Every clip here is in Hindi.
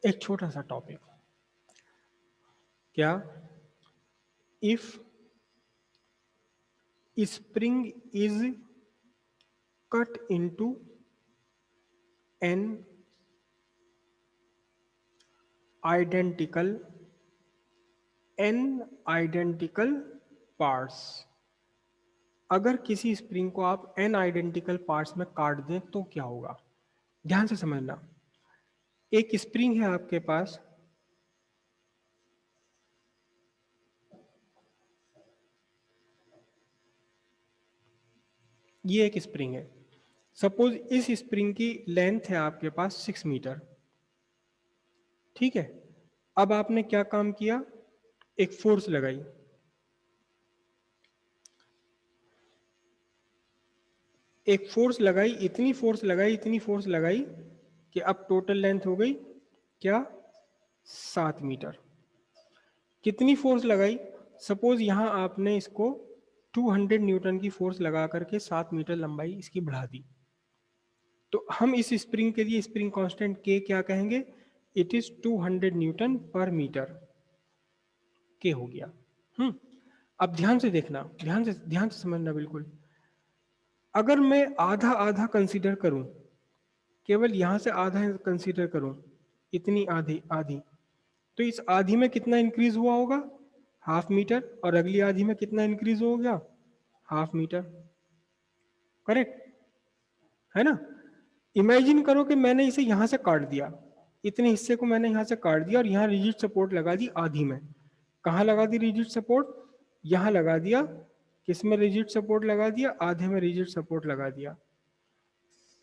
एक छोटा सा टॉपिक, क्या if spring is cut into an identical parts. अगर किसी स्प्रिंग को आप एन आइडेंटिकल पार्ट्स में काट दें तो क्या होगा? ध्यान से समझना। एक स्प्रिंग है आपके पास, ये एक स्प्रिंग है। सपोज इस स्प्रिंग की लेंथ है आपके पास 6 मीटर। ठीक है, अब आपने क्या काम किया? एक फोर्स लगाई। एक फोर्स लगाई, इतनी फोर्स लगाई कि अब टोटल लेंथ हो गई क्या? 7 मीटर। कितनी फोर्स लगाई? सपोज यहां आपने इसको 200 न्यूटन की फोर्स लगा करके 7 मीटर लंबाई इसकी बढ़ा दी। तो हम इस स्प्रिंग के लिए स्प्रिंग कांस्टेंट के क्या कहेंगे? इट इज 200 न्यूटन पर मीटर के हो गया। अब ध्यान से देखना, ध्यान से समझना बिल्कुल। अगर मैं आधा आधा कंसीडर करूं, केवल यहां से आधा कंसीडर करूं, इतनी आधी आधी, तो इस आधी में कितना इंक्रीज हुआ होगा? Half metre. और अगली आधी में कितना इंक्रीज हो गया? Half metre. करेक्ट है ना? इमेजिन करो कि मैंने इसे यहां से काट दिया, इतने हिस्से को मैंने यहां से काट दिया और यहां रिजिड सपोर्ट लगा दी आधी में। कहां लगा दी रिजिड सपोर्ट? यहां लगा दिया। किस में रिजिड सपोर्ट लगा दिया? आधे में रिजिड सपोर्ट लगा दिया।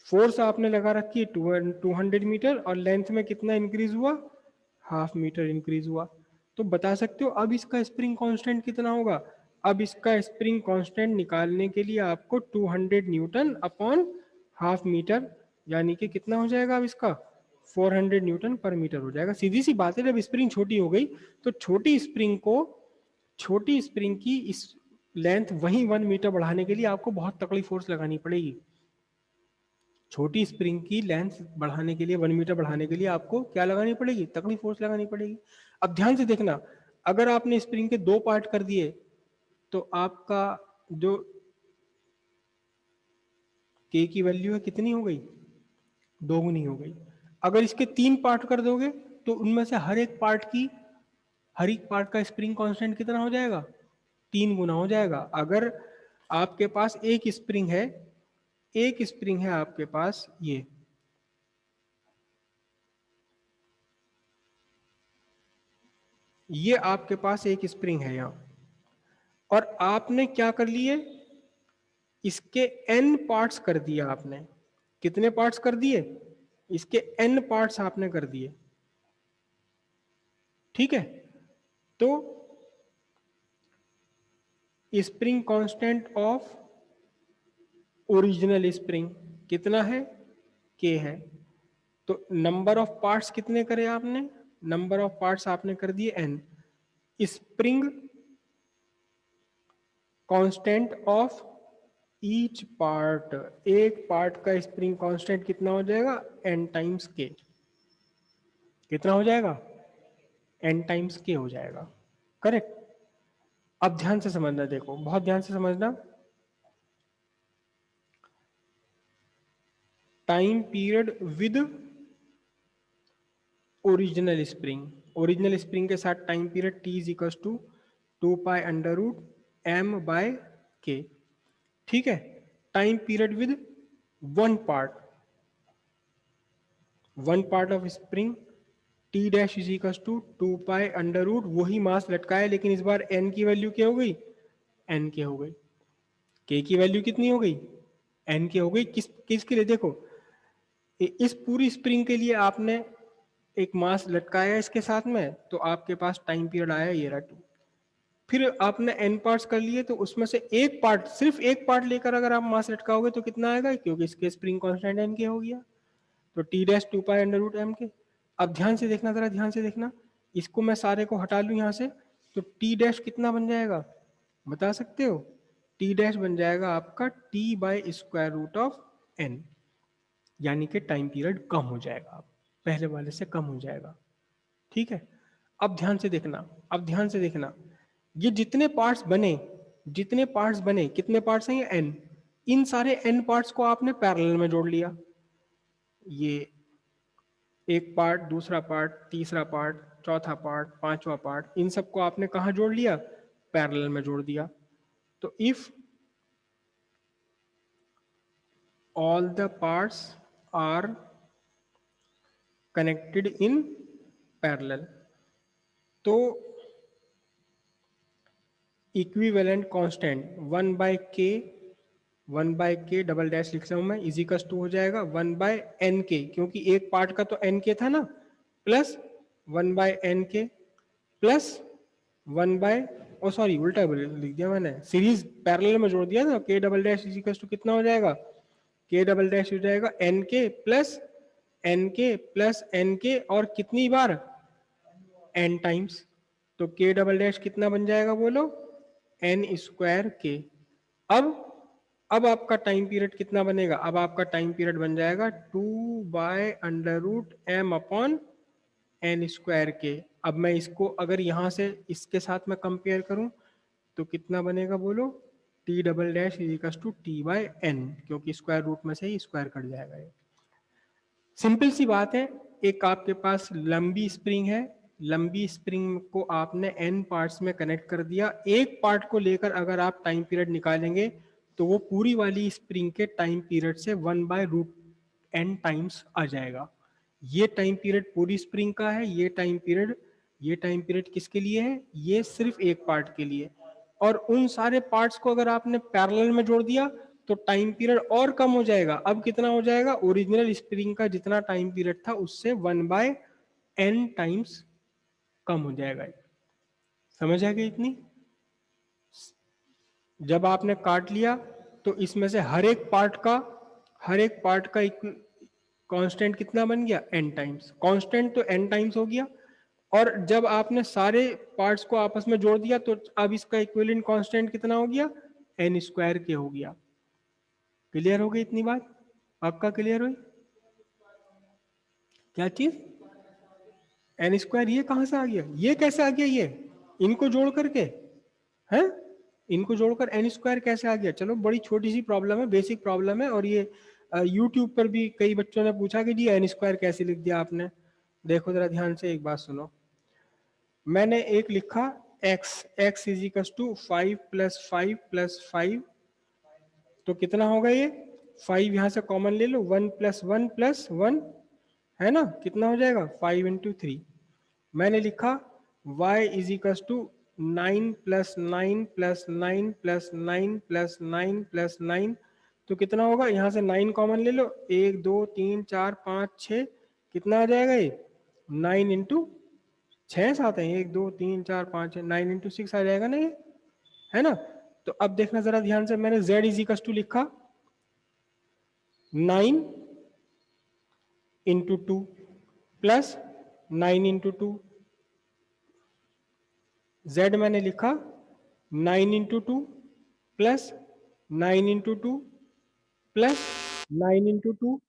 फोर्स आपने लगा रखी है 200 मीटर और लेंथ में कितना इंक्रीज हुआ? हाफ मीटर इंक्रीज हुआ। तो बता सकते हो अब इसका स्प्रिंग कांस्टेंट कितना होगा? अब इसका स्प्रिंग कांस्टेंट निकालने के लिए आपको 200 न्यूटन अपॉन हाफ मीटर, यानी कि कितना हो जाएगा अब इसका? 400 न्यूटन पर मीटर हो जाएगा। सीधी सी बात है, जब स्प्रिंग छोटी हो गई तो छोटी स्प्रिंग की इस लेंथ वही 1 मीटर बढ़ाने के लिए आपको बहुत तगड़ी फोर्स लगानी पड़ेगी। छोटी स्प्रिंग की लेंथ बढ़ाने के लिए, 1 मीटर बढ़ाने के लिए आपको क्या लगानी पड़ेगी? तगड़ी फोर्स लगानी पड़ेगी। अब ध्यान से देखना, अगर आपने स्प्रिंग के 2 पार्ट कर दिए तो आपका जो के की वैल्यू है कितनी हो गई? दोगुनी हो गई। अगर इसके 3 पार्ट कर दोगे तो उनमें से हर एक पार्ट का स्प्रिंग कांस्टेंट कितना हो जाएगा? 3 गुना हो जाएगा। अगर आपके पास एक स्प्रिंग है आपके पास, ये आपके पास एक स्प्रिंग है यहां, और आपने क्या कर लिए? इसके n पार्ट्स कर दिए आपने। कितने पार्ट्स कर दिए? इसके n पार्ट्स आपने कर दिए। ठीक है, तो spring constant of original spring कितना है? k है। तो नंबर ऑफ पार्ट्स कितने करे आपने? नंबर ऑफ पार्ट्स आपने कर दिए n। Spring constant of each part, एक पार्ट का स्प्रिंग कांस्टेंट कितना हो जाएगा? n times k। कितना हो जाएगा? n टाइम्स k हो जाएगा। करेक्ट। अब ध्यान से समझना, देखो बहुत ध्यान से समझना। Time period with original spring के साथ time period t is equal to 2π√m/k। ठीक है, time period with one part of spring T dash is equal to 2π√, वही मास लटकाया लेकिन इस बार n की वैल्यू क्या हो गई? n के हो गई। k की वैल्यू कितनी हो गई? n के हो गई। किसके लिए? देखो, इस पूरी स्प्रिंग के लिए आपने एक मास लटकाया इसके साथ में, तो आपके पास टाइम पीरियड आया ये रहा 2। फिर आपने n पार्ट्स कर लिए, तो उसमें से एक पार्ट, सिर्फ एक पार्ट लेकर अगर आप मास लटकाओगे तो कितना आएगा? क्योंकि इसके स्प्रिंग कांस्टेंट n के हो गया, तो t डैश 2π√m के। अब ध्यान से देखना, जरा ध्यान से देखना, इसको मैं सारे को हटा लूं यहां से, तो t डैश कितना बन जाएगा? बता सकते हो? t डैश बन जाएगा आपका t/√n, यानी कि टाइम पीरियड कम हो जाएगा, पहले वाले से कम हो जाएगा। ठीक है, अब ध्यान से देखना, अब ध्यान से देखना, ये जितने पार्ट्स बने, जितने पार्ट्स बने, कितने पार्ट्स हैं ये n, इन सारे n पार्ट्स को आपने पैरेलल में जोड़ लिया। ये एक पार्ट, दूसरा पार्ट, तीसरा पार्ट, चौथा पार्ट, पांचवा पार्ट, इन सबको आपने कहा जोड़ लिया? पैरेलल में जोड़ दिया। तो if all the parts are connected in parallel, तो equivalent constant 1/k double dash लिख रहा हूं मैं, इजिकल्स टू हो जाएगा 1/nk, क्योंकि एक पार्ट का तो nk था ना, प्लस 1/nk प्लस 1 ओ सॉरी उल्टा लिख दिया मैंने, सीरीज पैरेलल में जोड़ दिया ना, k double dash equals to कितना हो जाएगा? k डबल डैश हो जाएगा nk प्लस nk और कितनी बार? n times. तो k डबल डैश कितना बन जाएगा बोलो? n square k। अब आपका टाइम पीरियड कितना बनेगा? अब आपका टाइम पीरियड बन जाएगा 2/√m/n²k। अब मैं इसको अगर यहां से इसके साथ में कंपेयर करूं तो कितना बनेगा बोलो? t double dash equals to t/n, क्योंकि स्क्वायर रूट में से ही स्क्वायर कट जाएगा ये। सिंपल सी बात है, एक आपके पास लंबी स्प्रिंग है, लंबी स्प्रिंग को आपने n पार्ट्स में कनेक्ट कर दिया, एक पार्ट को लेकर अगर आप टाइम पीरियड निकालेंगे तो वो पूरी वाली स्प्रिंग के टाइम पीरियड से 1/√n टाइम्स आ जाएगा। ये टाइम पीरियड पूरी स्प्रिंग का है, ये टाइम पीरियड किसके लिए है? ये सिर्फ एक पार्ट के लिए। और उन सारे पार्ट्स को अगर आपने पैरेलल में जोड़ दिया तो टाइम पीरियड और कम हो जाएगा। अब कितना हो जाएगा? ओरिजिनल स्प्रिंग का जितना टाइम पीरियड था उससे 1/n टाइम्स कम हो जाएगा। समझ आ गई इतनी? जब आपने काट लिया तो इसमें से हर एक पार्ट का कांस्टेंट कितना बन गया? n times. कांस्टेंट तो n टाइम्स हो गया, और जब आपने सारे पार्ट्स को आपस में जोड़ दिया तो अब इसका इक्विवेलेंट कांस्टेंट कितना हो गया? n² हो गया। क्लियर हो गई इतनी बात? पक्का क्लियर हुई? क्या चीज? n²? ये कहां से आ गया? ये कैसे आ गया? ये इनको जोड़ करके हैं, इनको जोड़कर n² कैसे आ गया? चलो बड़ी छोटी सी प्रॉब्लम है, बेसिक प्रॉब्लम है, और ये यूट्यूब पर भी कई बच्चों ने पूछा कि जी n² कैसे लिख दिया आपने। देखो जरा ध्यान से एक बात सुनो, मैंने एक लिखा x इजिकल्स टू 5 + 5 + 5, तो कितना होगा ये? 5 यहां से कॉमन ले लो, 1 + 1 + 1 है ना, कितना हो जाएगा? 5 × 3। मैंने लिखा y इजिकल्स टू 9 + 9 + 9 + 9 + 9 + 9, तो कितना होगा? यहां से 9 कॉमन ले लो, 1 2 3 4 5 6, कितना आ जाएगा ये? 9 × 6 7 है, 1 2 3 4 5 9 × 6 आ जाएगा ना ये, है ना? तो अब देखना जरा ध्यान से, मैंने z इजिकल्स टू लिखा 9 × 2 प्लस 9 × 2, z मैंने लिखा 9 × 2 प्लस 9 × 2 प्लस 9 × 2